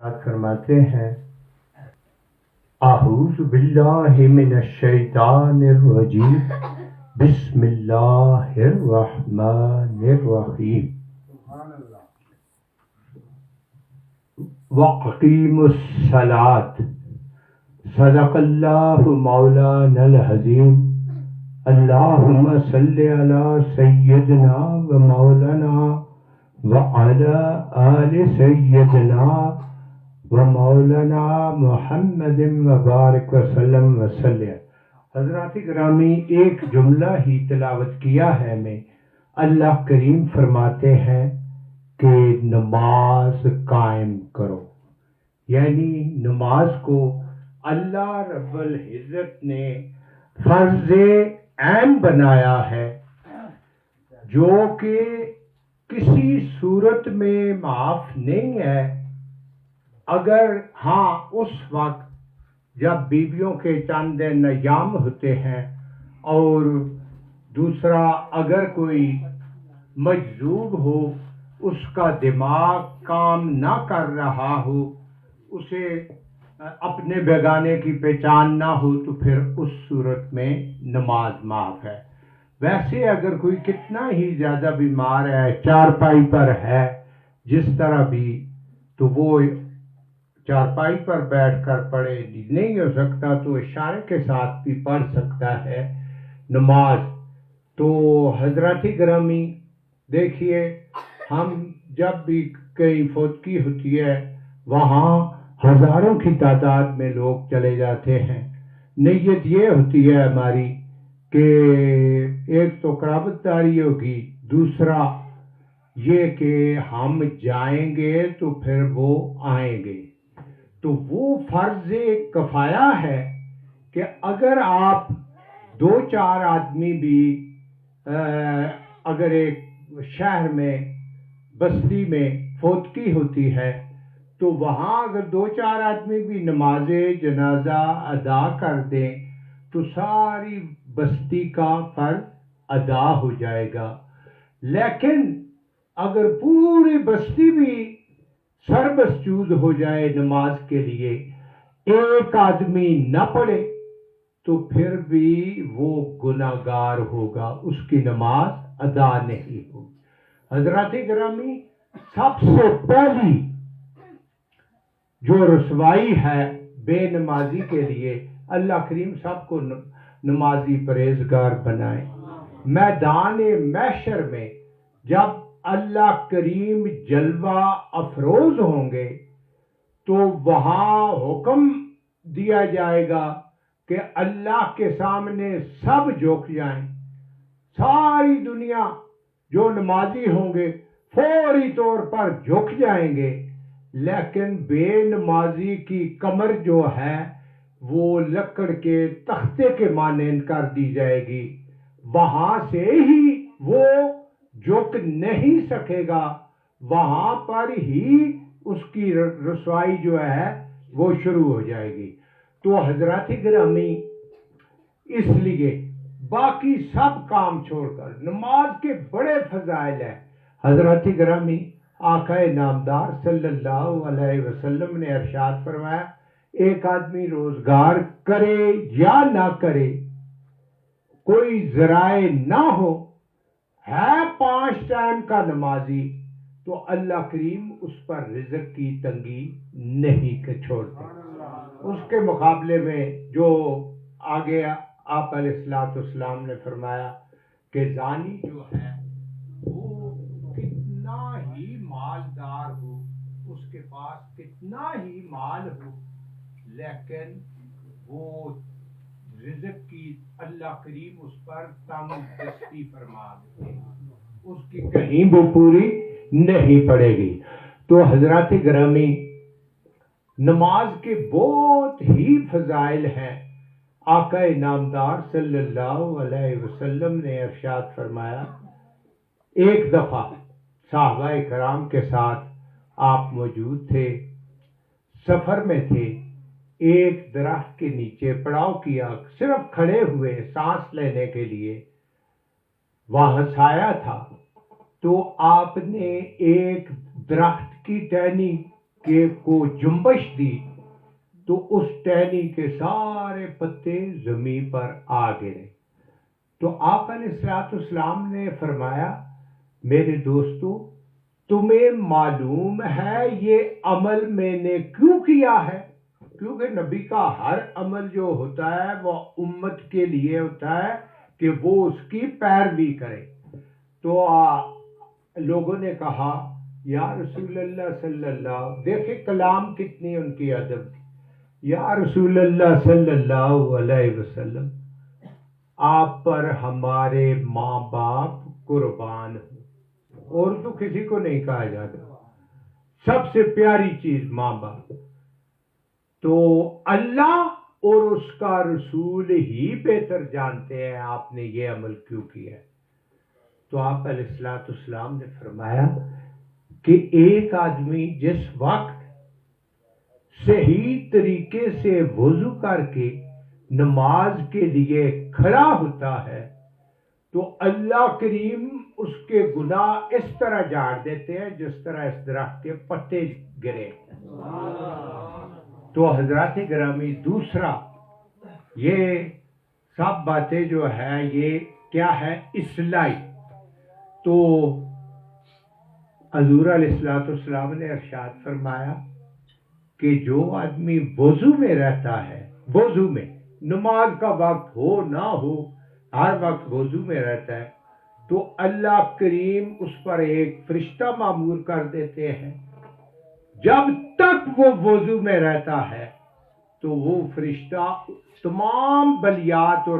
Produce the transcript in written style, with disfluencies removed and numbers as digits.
فرماتے ہیں اعوذ باللہ من الشیطان الرجیم بسم اللہ الرحمن الرحیم وَأَقِیمُوا الصَّلَاةَ صدق اللہ مولانا العظیم اللہم صلی علی سیدنا و مولانا وعلی آل سیدنا و مولانا محمد مبارک وسلم وسلم۔ حضرات گرامی، ایک جملہ ہی تلاوت کیا ہے میں۔ اللہ کریم فرماتے ہیں کہ نماز قائم کرو، یعنی نماز کو اللہ رب العزت نے فرض عین بنایا ہے، جو کہ کسی صورت میں معاف نہیں ہے، اگر ہاں اس وقت جب بیویوں کے چند ایام ہوتے ہیں، اور دوسرا اگر کوئی مجذوب ہو، اس کا دماغ کام نہ کر رہا ہو، اسے اپنے بیگانے کی پہچان نہ ہو، تو پھر اس صورت میں نماز معاف ہے۔ ویسے اگر کوئی کتنا ہی زیادہ بیمار ہے، چارپائی پر ہے، جس طرح بھی، تو وہ چارپائی پر بیٹھ کر پڑھے، نہیں ہو سکتا تو اشارے کے ساتھ بھی پڑھ سکتا ہے نماز۔ تو حضرات گرامی دیکھیے، ہم جب بھی کئی فوتگی ہوتی ہے، وہاں ہزاروں کی تعداد میں لوگ چلے جاتے ہیں۔ نیت یہ ہوتی ہے ہماری کہ ایک تو قرابت داری ہوگی، دوسرا یہ کہ ہم جائیں گے تو پھر وہ آئیں گے۔ تو وہ فرض کفایہ ہے کہ اگر آپ دو چار آدمی بھی اگر ایک شہر میں بستی میں فوتگی ہوتی ہے، تو وہاں اگر دو چار آدمی بھی نماز جنازہ ادا کر دیں تو ساری بستی کا فرض ادا ہو جائے گا۔ لیکن اگر پوری بستی بھی سربسجود ہو جائے نماز کے لیے، ایک آدمی نہ پڑھے، تو پھر بھی وہ گناہگار ہوگا، اس کی نماز ادا نہیں ہوگی۔ حضرات گرامی، سب سے پہلی جو رسوائی ہے بے نمازی کے لیے، اللہ کریم سب کو نمازی پرہیزگار بنائے۔ میدان محشر میں جب اللہ کریم جلوہ افروز ہوں گے، تو وہاں حکم دیا جائے گا کہ اللہ کے سامنے سب جھک جائیں۔ ساری دنیا جو نمازی ہوں گے فوری طور پر جھک جائیں گے، لیکن بے نمازی کی کمر جو ہے وہ لکڑ کے تختے کے مانند کر دی جائے گی، وہاں سے ہی وہ جھک نہیں سکے گا، وہاں پر ہی اس کی رسوائی جو ہے وہ شروع ہو جائے گی۔ تو حضرات گرامی، اس لیے باقی سب کام چھوڑ کر نماز کے بڑے فضائل ہیں۔ حضرات گرامی، آقا نامدار صلی اللہ علیہ وسلم نے ارشاد فرمایا، ایک آدمی روزگار کرے یا نہ کرے، کوئی ذرائع نہ ہو، ہے 5 ٹائم کا نمازی، تو اللہ کریم اس پر رزق کی تنگی نہیں چھوڑتے۔ اس کے مقابلے میں جو آگے آپ علیہ السلام نے فرمایا کہ زانی جو ہے وہ کتنا ہی مالدار ہو، اس کے پاس کتنا ہی مال ہو، لیکن وہ رزق کی اللہ کریم اس پر تنگ دستی فرما دیتے، اس کی کہیں وہ پوری نہیں پڑے گی۔ تو حضرات گرامی، نماز کے بہت ہی فضائل ہیں۔ آقا نامدار صلی اللہ علیہ وسلم نے ارشاد فرمایا، ایک دفعہ صحابہ کرام کے ساتھ آپ موجود تھے، سفر میں تھے، ایک درخت کے نیچے پڑاؤ کیا، صرف کھڑے ہوئے سانس لینے کے لیے، وہاں سایہ تھا، تو آپ نے ایک درخت کی ٹہنی کہ کو جنبش دی تو اس ٹہنی کے سارے پتے زمین پر آ گرے. تو آپ علیہ الصلوۃ والسلام نے فرمایا میرے دوستو تمہیں معلوم ہے یہ عمل میں نے کیوں کیا ہے؟ کیونکہ نبی کا ہر عمل جو ہوتا ہے وہ امت کے لیے ہوتا ہے کہ وہ اس کی پیروی کرے. تو لوگوں نے کہا یا رسول اللہ صلی اللہ، دیکھیں کلام کتنی ان کی ادب تھی. یا رسول اللہ صلی اللہ علیہ وسلم آپ پر ہمارے ماں باپ قربان ہوں. اور تو کسی کو نہیں کہا جاتا، سب سے پیاری چیز ماں باپ. تو اللہ اور اس کا رسول ہی بہتر جانتے ہیں آپ نے یہ عمل کیوں کیا ہے. تو آپ علیہ الصلوۃ والسلام نے فرمایا کہ ایک آدمی جس وقت صحیح طریقے سے وضو کر کے نماز کے لیے کھڑا ہوتا ہے تو اللہ کریم اس کے گناہ اس طرح جھاڑ دیتے ہیں جس طرح اس درخت کے پتے گرے. تو حضرات گرامی دوسرا یہ سب باتیں جو ہے یہ کیا ہے اصلاحی. تو حضور علیہ الصلوۃ والسلام نے ارشاد فرمایا کہ جو آدمی وضو میں رہتا ہے، وضو میں نماز کا وقت ہو نہ ہو ہر وقت وضو میں رہتا ہے تو اللہ کریم اس پر ایک فرشتہ مامور کر دیتے ہیں. جب تک وہ وضو میں رہتا ہے تو وہ فرشتہ تمام بلیات اور